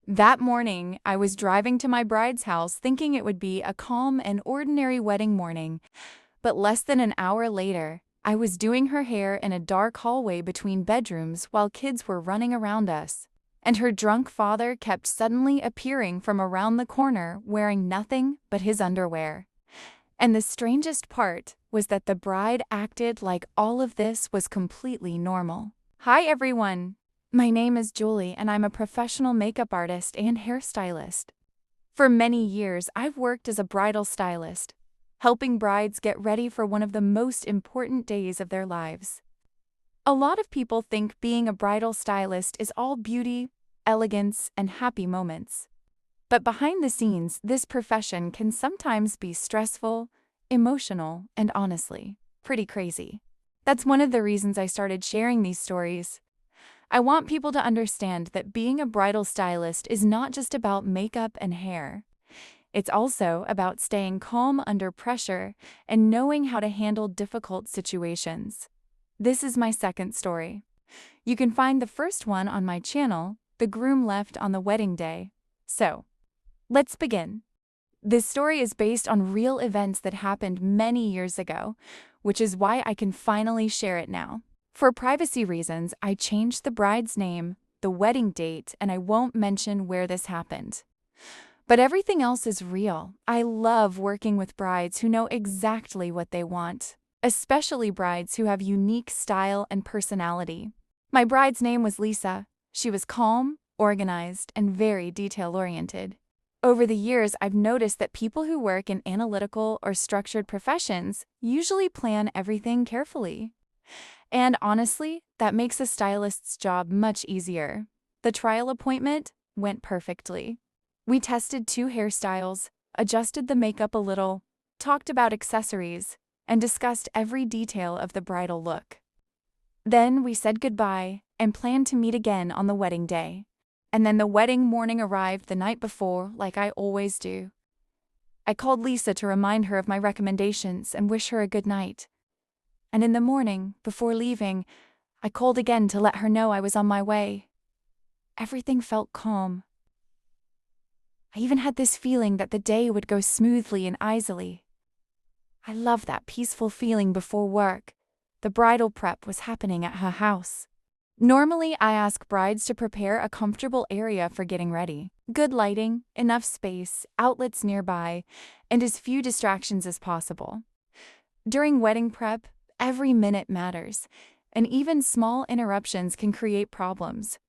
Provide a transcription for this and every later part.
That morning, I was driving to my bride's house thinking it would be a calm and ordinary wedding morning, but less than an hour later, I was doing her hair in a dark hallway between bedrooms while kids were running around us. And her drunk father kept suddenly appearing from around the corner wearing nothing but his underwear. And the strangest part was that the bride acted like all of this was completely normal. Hi everyone! My name is Julie and I'm a professional makeup artist and hairstylist. For many years, I've worked as a bridal stylist, helping brides get ready for one of the most important days of their lives. A lot of people think being a bridal stylist is all beauty, elegance, and happy moments. But behind the scenes, this profession can sometimes be stressful, emotional, and honestly, pretty crazy. That's one of the reasons I started sharing these stories. I want people to understand that being a bridal stylist is not just about makeup and hair. It's also about staying calm under pressure and knowing how to handle difficult situations. This is my second story. You can find the first one on my channel, The Groom Left on the Wedding Day. So, let's begin. This story is based on real events that happened many years ago, which is why I can finally share it now. For privacy reasons, I changed the bride's name, the wedding date, and I won't mention where this happened. But everything else is real. I love working with brides who know exactly what they want, especially brides who have unique style and personality. My bride's name was Lisa. She was calm, organized, and very detail-oriented. Over the years, I've noticed that people who work in analytical or structured professions usually plan everything carefully. And honestly, that makes a stylist's job much easier. The trial appointment went perfectly. We tested 2 hairstyles, adjusted the makeup a little, talked about accessories, and discussed every detail of the bridal look. Then we said goodbye and planned to meet again on the wedding day. And then the wedding morning arrived the night before, like I always do. I called Lisa to remind her of my recommendations and wish her a good night. And in the morning, before leaving, I called again to let her know I was on my way. Everything felt calm. I even had this feeling that the day would go smoothly and easily. I love that peaceful feeling before work. The bridal prep was happening at her house. Normally, I ask brides to prepare a comfortable area for getting ready. Good lighting, enough space, outlets nearby, and as few distractions as possible. During wedding prep, every minute matters, and even small interruptions can create problems.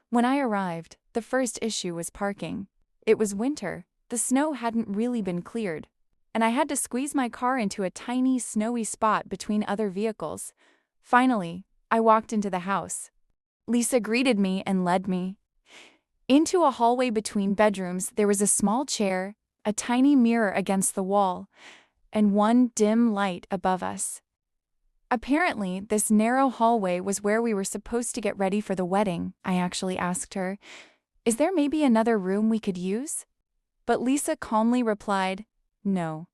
When I arrived, the first issue was parking. It was winter, the snow hadn't really been cleared, and I had to squeeze my car into a tiny, snowy spot between other vehicles. Finally, I walked into the house. Lisa greeted me and led me. Into a hallway between bedrooms, there was a small chair, a tiny mirror against the wall, and one dim light above us. Apparently, this narrow hallway was where we were supposed to get ready for the wedding. I actually asked her, "Is there maybe another room we could use?" But Lisa calmly replied, "No.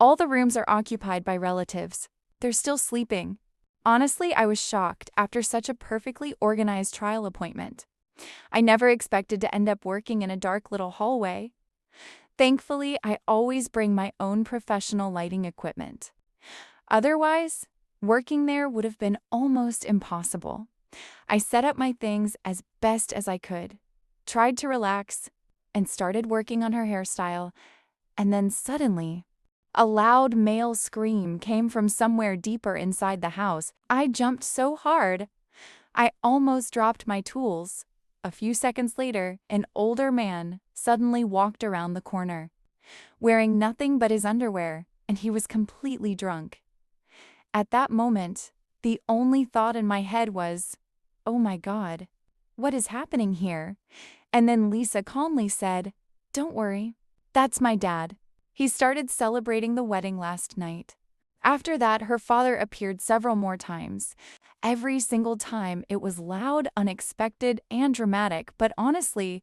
All the rooms are occupied by relatives. They're still sleeping." Honestly, I was shocked after such a perfectly organized trial appointment. I never expected to end up working in a dark little hallway. Thankfully, I always bring my own professional lighting equipment. Otherwise, working there would have been almost impossible. I set up my things as best as I could, tried to relax, and started working on her hairstyle, and then suddenly, a loud male scream came from somewhere deeper inside the house. I jumped so hard, I almost dropped my tools. A few seconds later, an older man suddenly walked around the corner, wearing nothing but his underwear, and he was completely drunk. At that moment, the only thought in my head was, "Oh my God, what is happening here?" And then Lisa calmly said, "Don't worry, that's my dad. He started celebrating the wedding last night." After that, her father appeared several more times. Every single time, it was loud, unexpected, and dramatic, but honestly,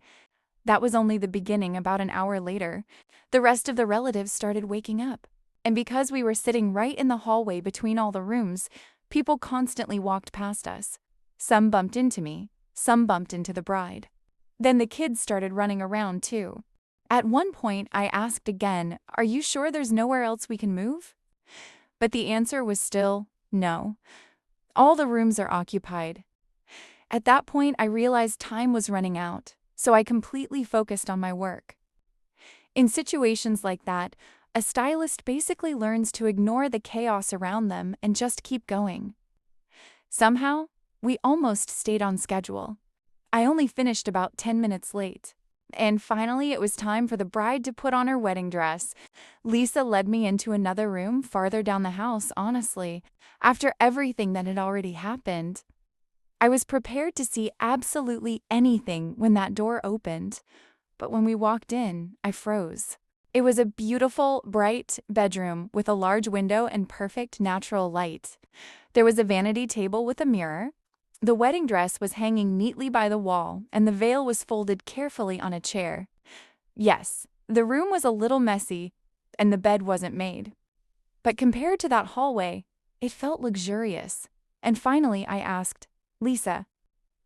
that was only the beginning. About an hour later, the rest of the relatives started waking up. And because we were sitting right in the hallway between all the rooms, people constantly walked past us. Some bumped into me, some bumped into the bride. Then the kids started running around too. At one point, I asked again, "Are you sure there's nowhere else we can move?" But the answer was still no. All the rooms are occupied. At that point, I realized time was running out, so I completely focused on my work. In situations like that, a stylist basically learns to ignore the chaos around them and just keep going. Somehow, we almost stayed on schedule. I only finished about 10 minutes late. And finally, it was time for the bride to put on her wedding dress. Lisa led me into another room farther down the house, honestly, after everything that had already happened. I was prepared to see absolutely anything when that door opened. But when we walked in, I froze. It was a beautiful, bright bedroom with a large window and perfect natural light. There was a vanity table with a mirror. The wedding dress was hanging neatly by the wall, and the veil was folded carefully on a chair. Yes, the room was a little messy, and the bed wasn't made. But compared to that hallway, it felt luxurious. And finally, I asked, "Lisa,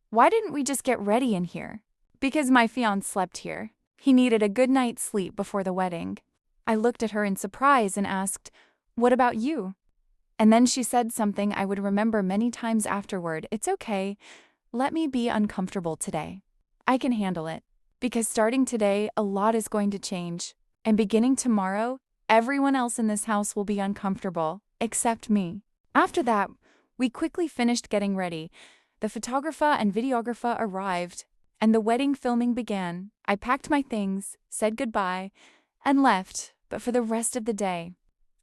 why didn't we just get ready in here?" "Because my fiancé slept here. He needed a good night's sleep before the wedding." I looked at her in surprise and asked, "What about you?" And then she said something I would remember many times afterward. "It's okay. Let me be uncomfortable today. I can handle it. Because starting today, a lot is going to change. And beginning tomorrow, everyone else in this house will be uncomfortable, except me." After that, we quickly finished getting ready. The photographer and videographer arrived, and the wedding filming began. I packed my things, said goodbye, and left, but for the rest of the day,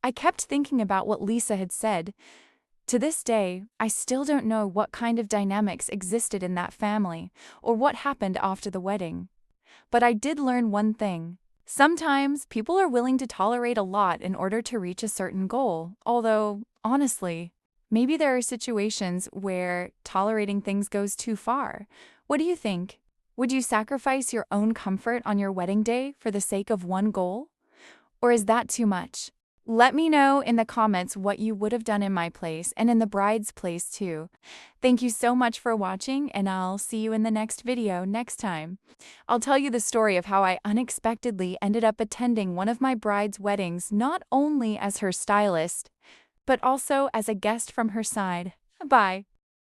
I kept thinking about what Lisa had said. To this day, I still don't know what kind of dynamics existed in that family or what happened after the wedding. But I did learn one thing. Sometimes people are willing to tolerate a lot in order to reach a certain goal, although, honestly, maybe there are situations where tolerating things goes too far. What do you think? Would you sacrifice your own comfort on your wedding day for the sake of one goal? Or is that too much? Let me know in the comments what you would have done in my place and in the bride's place too. Thank you so much for watching, and I'll see you in the next video next time. I'll tell you the story of how I unexpectedly ended up attending one of my bride's weddings not only as her stylist, but also as a guest from her side. Bye.